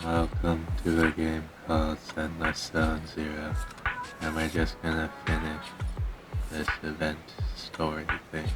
welcome to a game called Zenless Zone Zero, and we're just gonna finish this event story thing.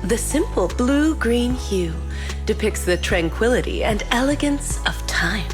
The simple blue-green hue depicts the tranquility and elegance of time.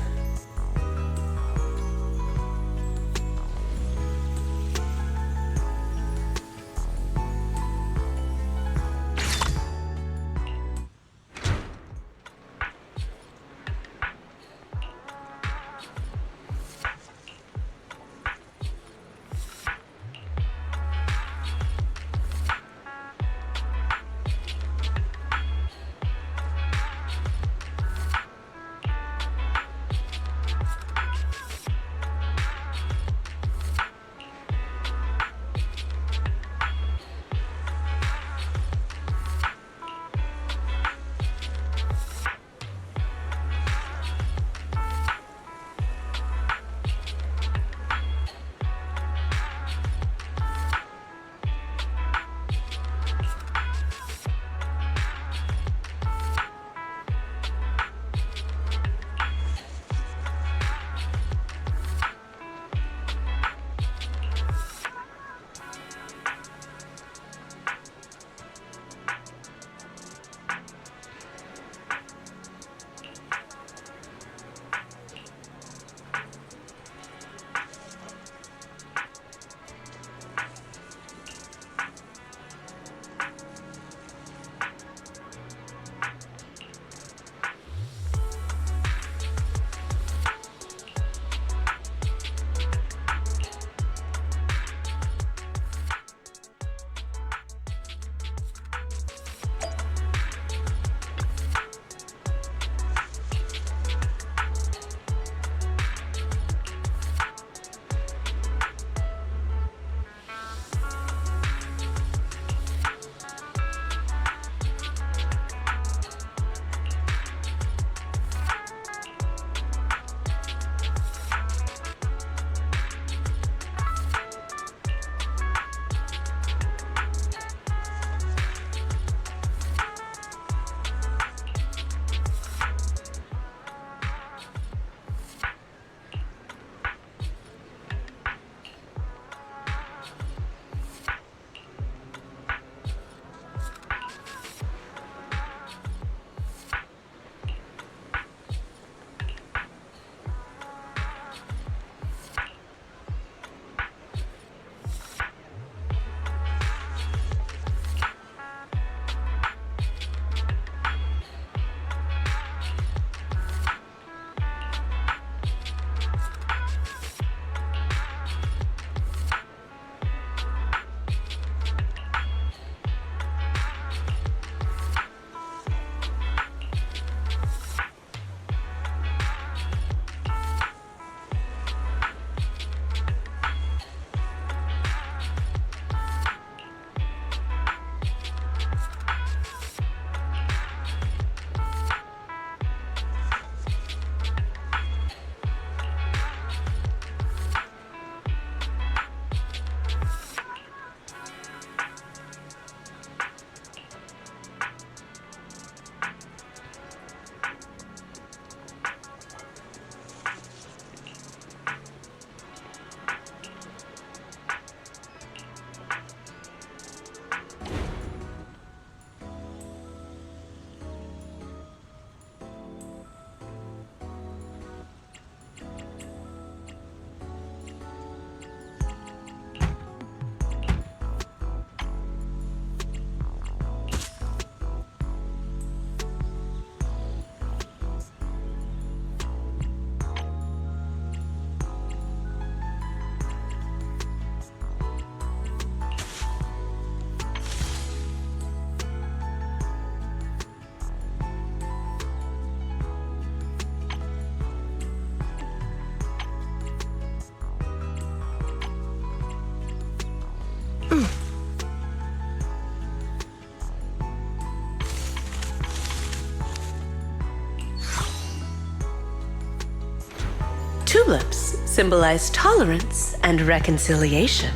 Tulips symbolize tolerance and reconciliation.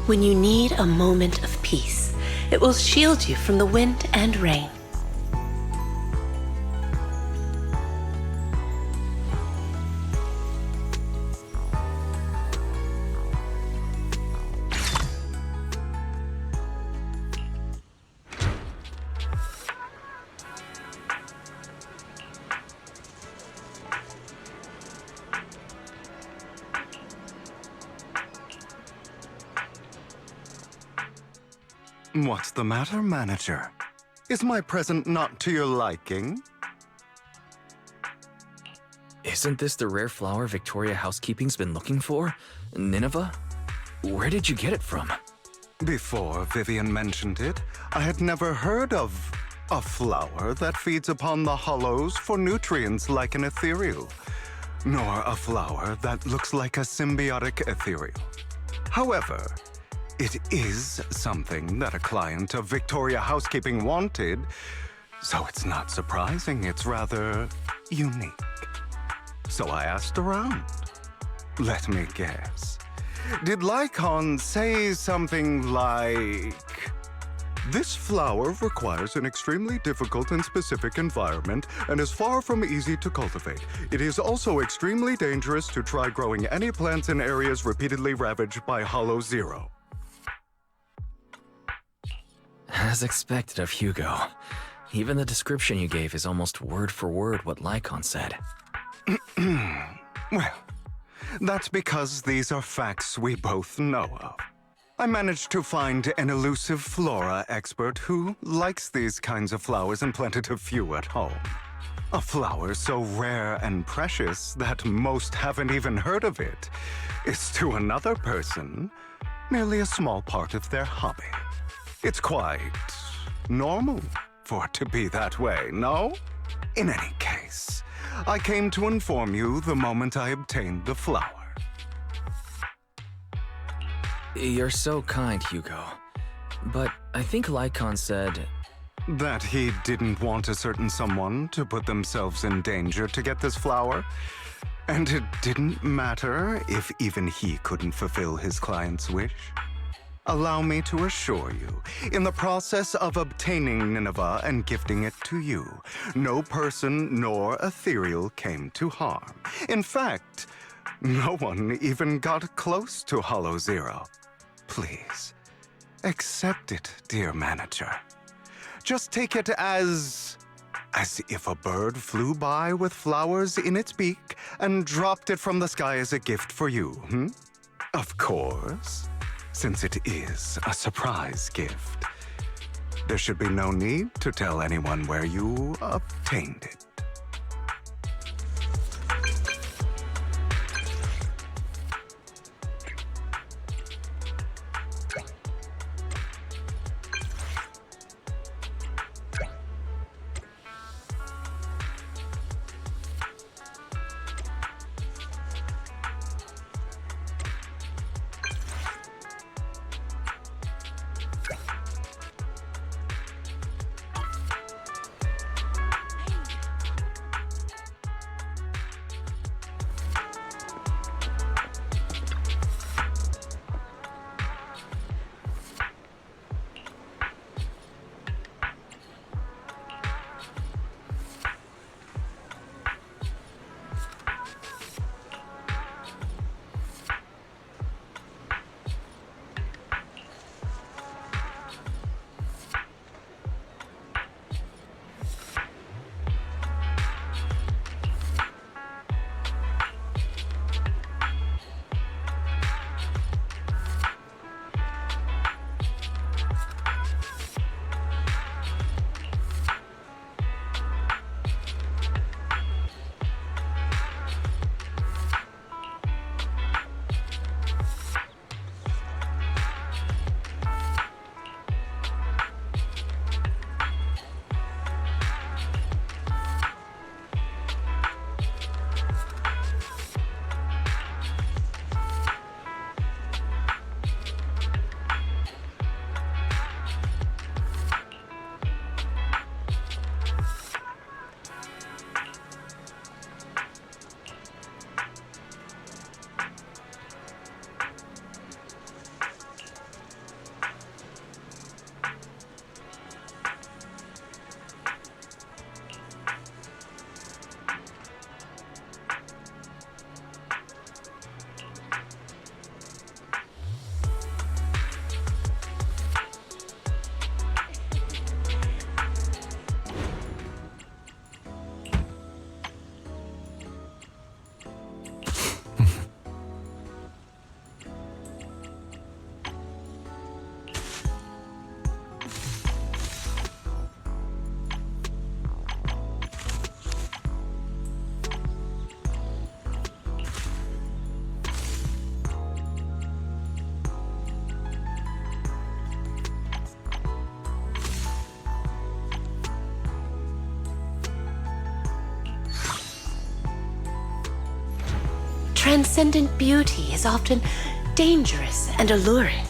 When you need a moment of peace, it will shield you from the wind and rain. What's the matter, manager? Is my present not to your liking? Isn't this the rare flower Victoria Housekeeping's been looking for? Nineveh? Where did you get it from? Before Vivian mentioned it, I had never heard of a flower that feeds upon the hollows for nutrients like an ethereal, nor a flower that looks like a symbiotic ethereal. However, it is something that a client of Victoria Housekeeping wanted, so it's not surprising it's rather unique. So I asked around. Let me guess. Did Lycon say something like, "This flower requires an extremely difficult and specific environment and is far from easy to cultivate. It is also extremely dangerous to try growing any plants in areas repeatedly ravaged by Hollow Zero"? As expected of Hugo. Even the description you gave is almost word for word what Lycon said. Well, that's because these are facts we both know of. I managed to find an elusive flora expert who likes these kinds of flowers and planted a few at home. A flower so rare and precious that most haven't even heard of it is to another person merely a small part of their hobby. It's quite normal for it to be that way, no? In any case, I came to inform you the moment I obtained the flower. You're so kind, Hugo. But I think Lycon said... That he didn't want a certain someone to put themselves in danger to get this flower. And it didn't matter if even he couldn't fulfill his client's wish. Allow me to assure you, in the process of obtaining Nineveh and gifting it to you, no person nor ethereal came to harm. In fact, no one even got close to Hollow Zero. Please, accept it, dear manager. Just take it as if a bird flew by with flowers in its beak and dropped it from the sky as a gift for you, Of course, since it is a surprise gift. There should be no need to tell anyone where you obtained it. Transcendent beauty is often dangerous and alluring.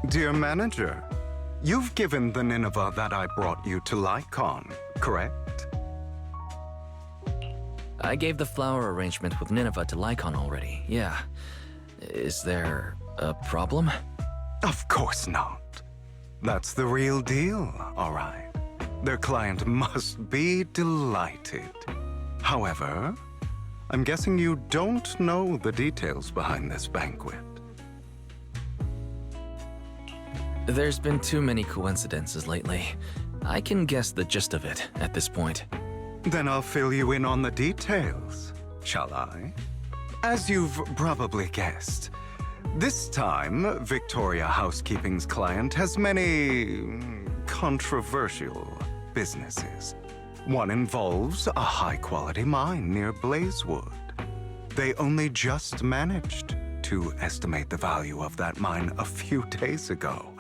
Dear manager, you've given the Nineveh that I brought you to Lycon, correct? I gave the flower arrangement with Nineveh to Lycon already, yeah. Is there a problem? Of course not. That's the real deal, all right. Their client must be delighted. However, I'm guessing you don't know the details behind this banquet. There's been too many coincidences lately. I can guess the gist of it at this point. Then I'll fill you in on the details, shall I? As you've probably guessed, this time, Victoria Housekeeping's client has many controversial businesses. One involves a high-quality mine near Blazewood. They only just managed to estimate the value of that mine a few days ago.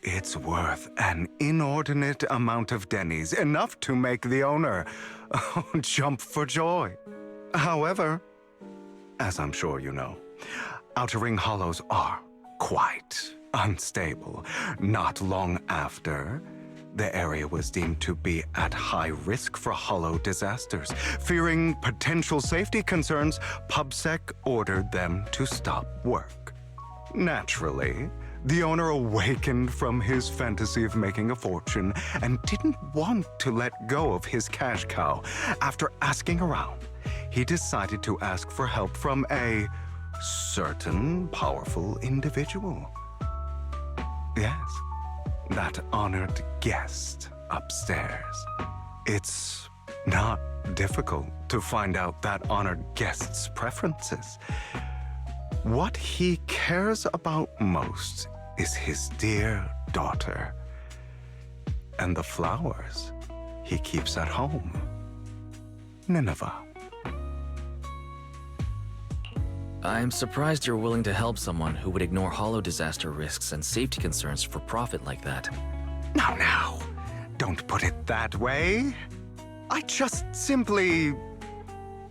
It's worth an inordinate amount of Denny's, enough to make the owner jump for joy. However, as I'm sure you know, Outer Ring Hollows are quite unstable. Not long after, the area was deemed to be at high risk for hollow disasters. Fearing potential safety concerns, PubSec ordered them to stop work. Naturally, the owner awakened from his fantasy of making a fortune and didn't want to let go of his cash cow. After asking around, he decided to ask for help from a certain powerful individual. Yes, that honored guest upstairs. It's not difficult to find out that honored guest's preferences. What he cares about most is his dear daughter and the flowers he keeps at home. Nineveh. I'm surprised you're willing to help someone who would ignore hollow disaster risks and safety concerns for profit like that. Now, don't put it that way. I just simply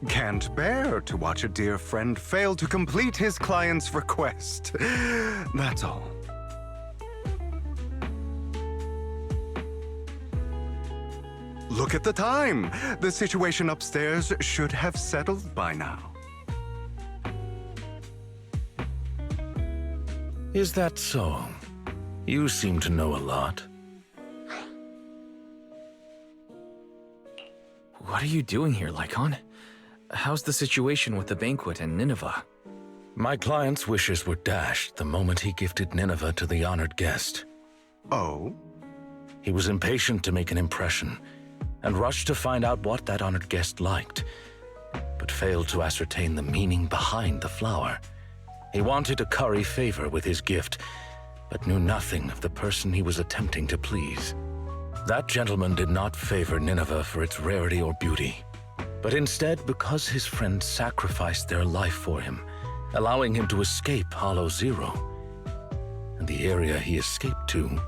can't bear to watch a dear friend fail to complete his client's request. That's all. Look at the time. The situation upstairs should have settled by now. Is that so? You seem to know a lot. What are you doing here, Lycon? How's the situation with the banquet and Nineveh? My client's wishes were dashed the moment he gifted Nineveh to the honored guest. Oh? He was impatient to make an impression and rushed to find out what that honored guest liked, but failed to ascertain the meaning behind the flower. He wanted to curry favor with his gift, but knew nothing of the person he was attempting to please. That gentleman did not favor Nineveh for its rarity or beauty, but instead because his friend sacrificed their life for him, allowing him to escape Hollow Zero. And the area he escaped to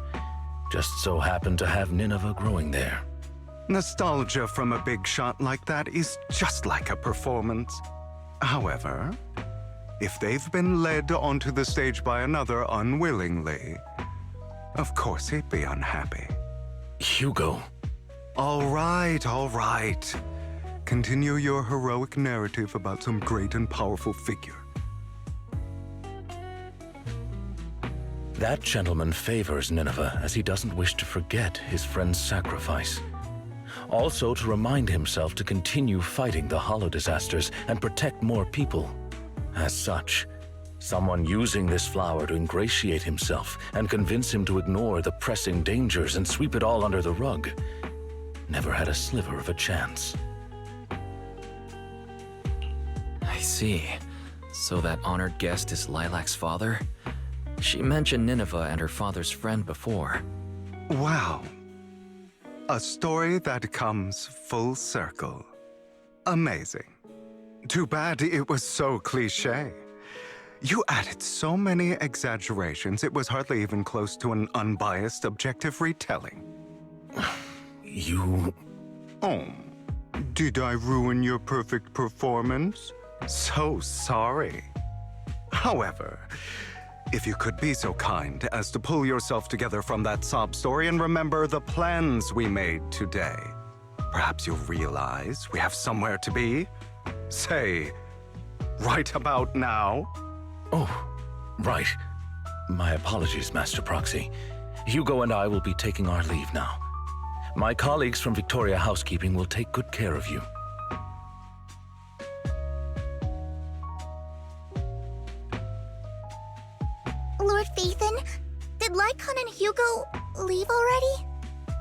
just so happened to have Nineveh growing there. Nostalgia from a big shot like that is just like a performance. However, if they've been led onto the stage by another unwillingly, of course he'd be unhappy. Hugo. All right, all right. Continue your heroic narrative about some great and powerful figure. That gentleman favors Nineveh as he doesn't wish to forget his friend's sacrifice. Also to remind himself to continue fighting the hollow disasters and protect more people. As such, someone using this flower to ingratiate himself and convince him to ignore the pressing dangers and sweep it all under the rug never had a sliver of a chance. I see. So that honored guest is Lilac's father? She mentioned Nineveh and her father's friend before. Wow. A story that comes full circle. Amazing. Too bad it was so cliché. You added so many exaggerations, it was hardly even close to an unbiased, objective retelling. You... Oh, did I ruin your perfect performance? So sorry. However, If you could be so kind as to pull yourself together from that sob story and remember the plans we made today. Perhaps you'll realize we have somewhere to be. Say, right about now. Oh, right. My apologies, Master Proxy. Hugo and I will be taking our leave now. My colleagues from Victoria Housekeeping will take good care of you. Lord Phaethon, did Lycon and Hugo leave already?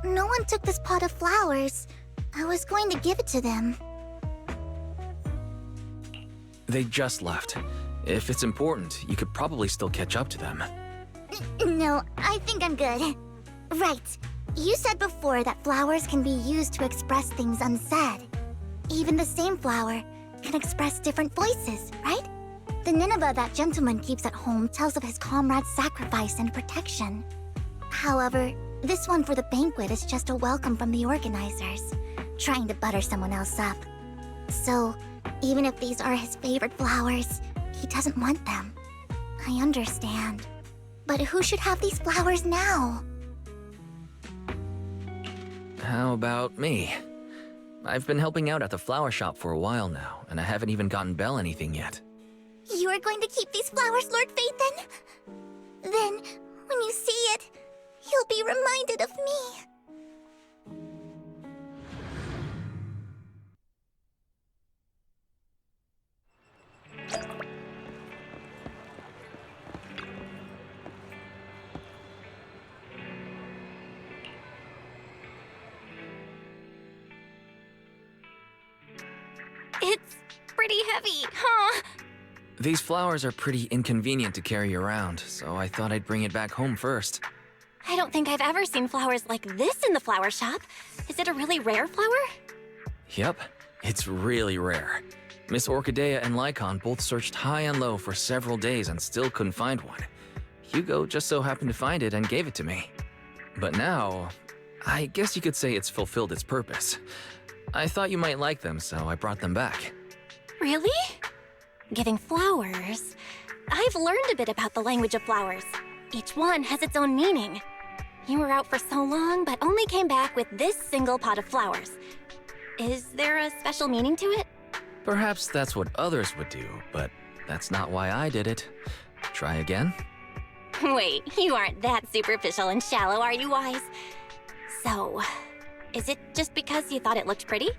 No one took this pot of flowers. I was going to give it to them. They just left. If it's important, you could probably still catch up to them. No, I think I'm good. Right. You said before that flowers can be used to express things unsaid. Even the same flower can express different voices, right? The Nineveh that gentleman keeps at home tells of his comrade's sacrifice and protection. However, this one for the banquet is just a welcome from the organizers, trying to butter someone else up. So, even if these are his favorite flowers, he doesn't want them. I understand. But who should have these flowers now? How about me? I've been helping out at the flower shop for a while now, and I haven't even gotten Belle anything yet. You are going to keep these flowers, Lord Phaethon? Then, when you see it, you'll be reminded of me. It's pretty heavy, huh? These flowers are pretty inconvenient to carry around, so I thought I'd bring it back home first. I don't think I've ever seen flowers like this in the flower shop. Is it a really rare flower? Yep, it's really rare. Miss Orchidea and Lycon both searched high and low for several days and still couldn't find one. Hugo just so happened to find it and gave it to me. But now, I guess you could say it's fulfilled its purpose. I thought you might like them, so I brought them back. Really? Giving flowers? I've learned a bit about the language of flowers. Each one has its own meaning. You were out for so long, but only came back with this single pot of flowers. Is there a special meaning to it? Perhaps that's what others would do, but that's not why I did it. Try again? Wait, you aren't that superficial and shallow, are you, Wise? So, is it just because you thought it looked pretty?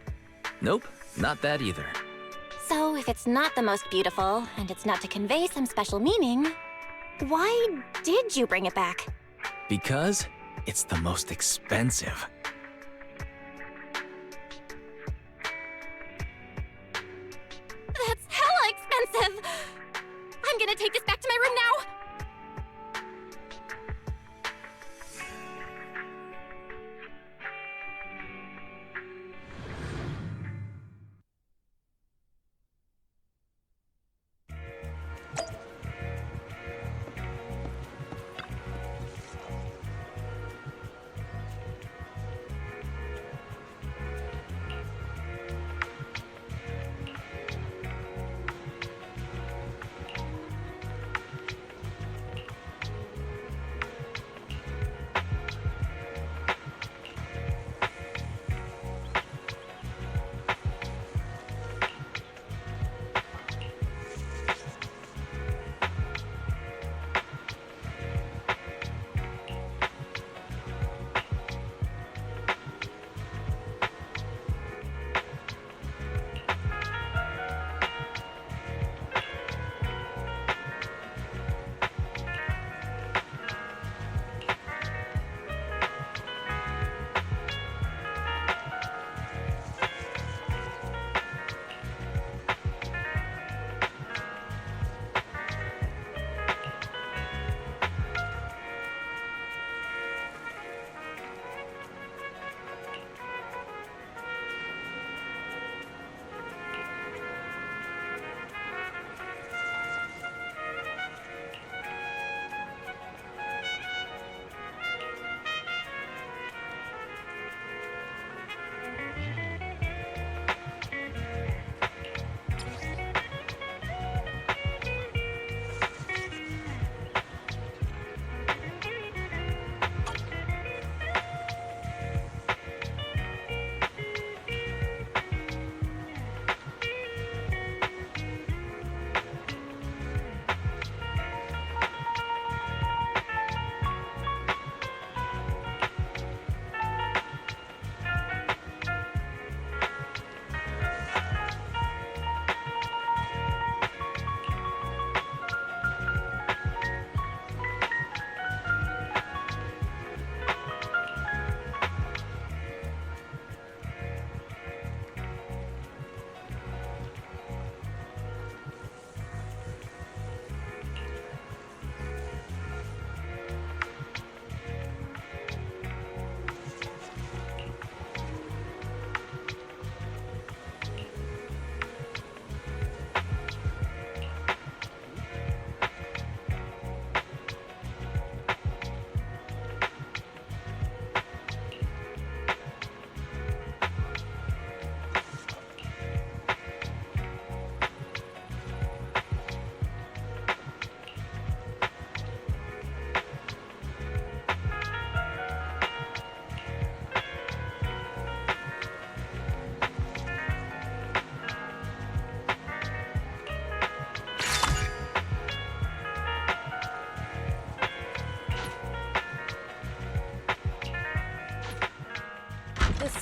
Nope, not that either. So, if it's not the most beautiful, and it's not to convey some special meaning, why did you bring it back? Because it's the most expensive. That's hella expensive! I'm gonna take this back to my room now!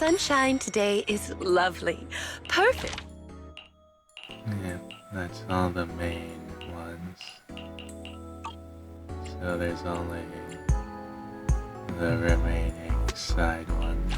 sunshine today is lovely. Perfect. Yeah, that's all the main ones. So there's only the remaining side ones.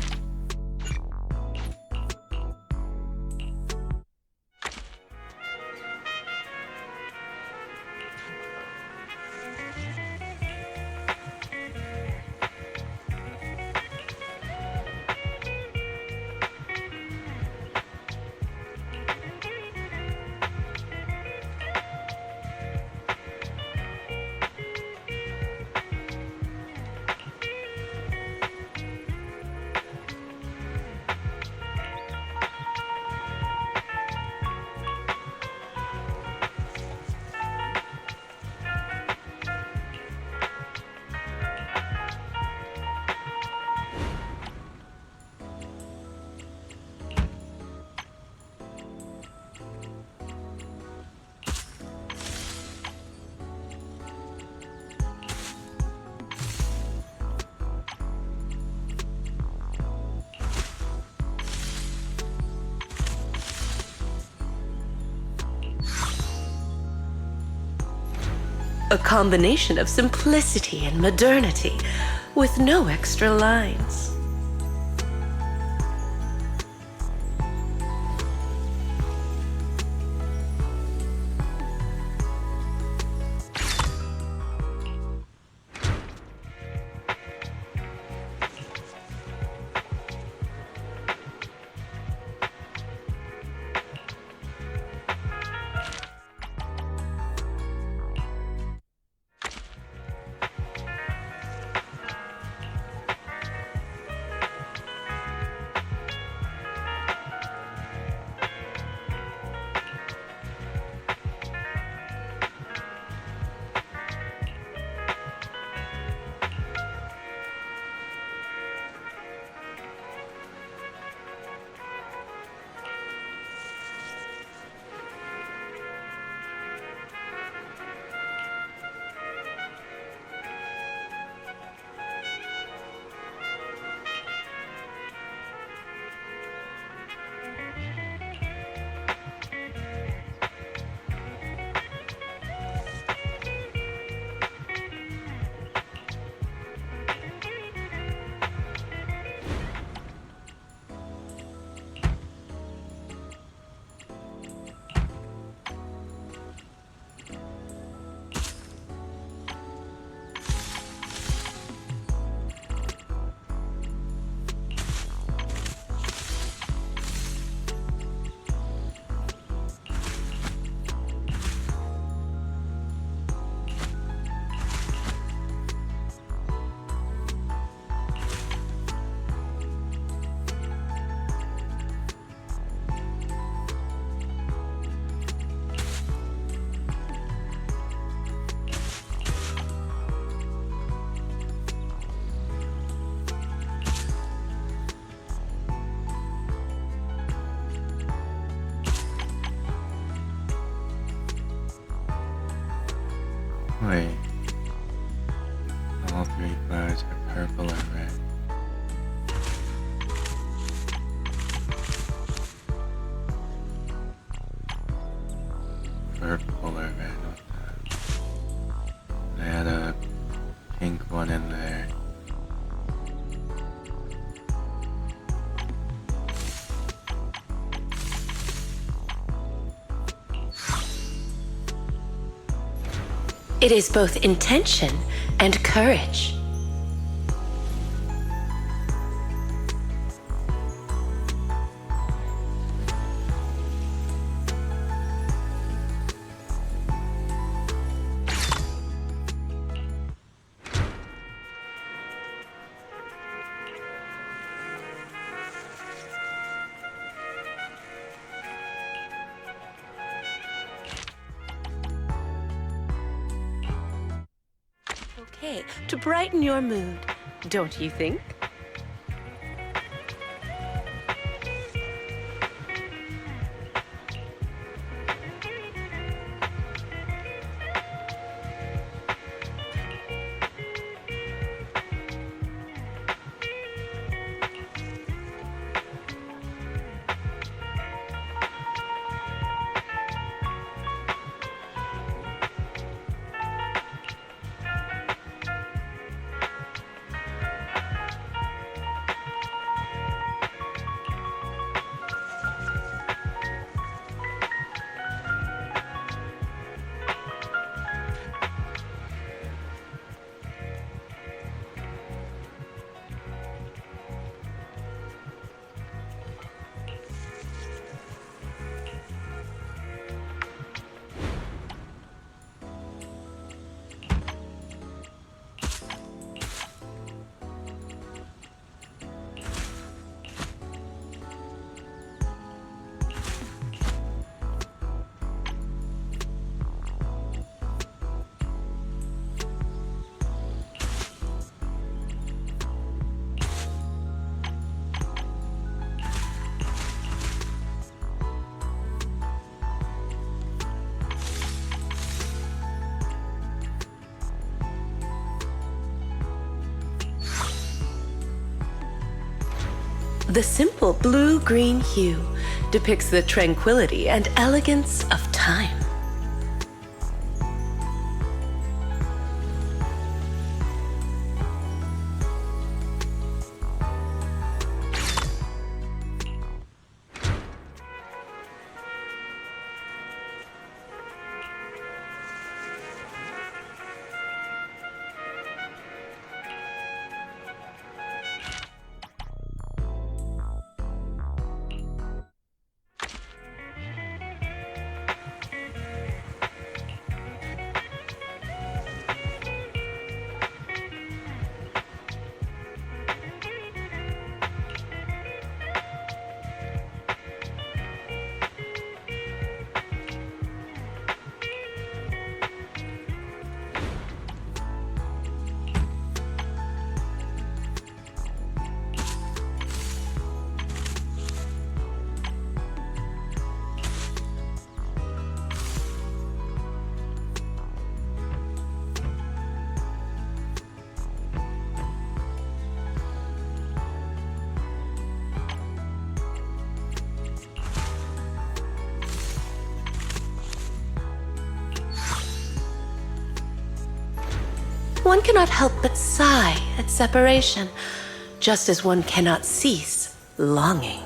A combination of simplicity and modernity, with no extra lines. Wait. All three flowers are purple or red. Purple or red, what the... I had a pink one in there. It is both intention and courage. Okay, to brighten your mood, don't you think? The simple blue-green hue depicts the tranquility and elegance of time. One cannot help but sigh at separation, just as one cannot cease longing.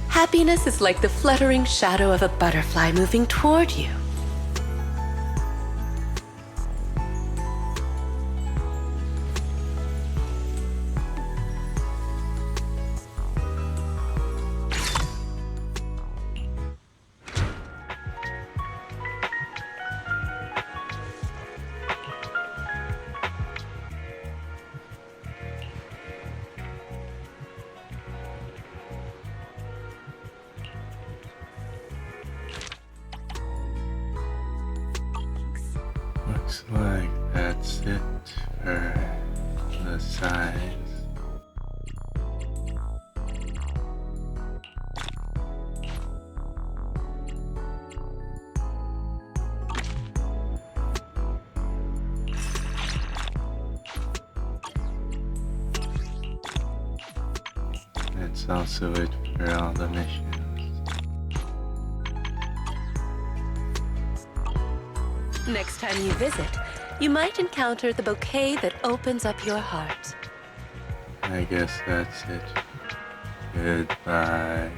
Happiness is like the fluttering shadow of a butterfly moving toward you. Looks like that's it for the size. That's also it for all the missions. Next time you visit, you might encounter the bouquet that opens up your heart. I guess that's it. Goodbye.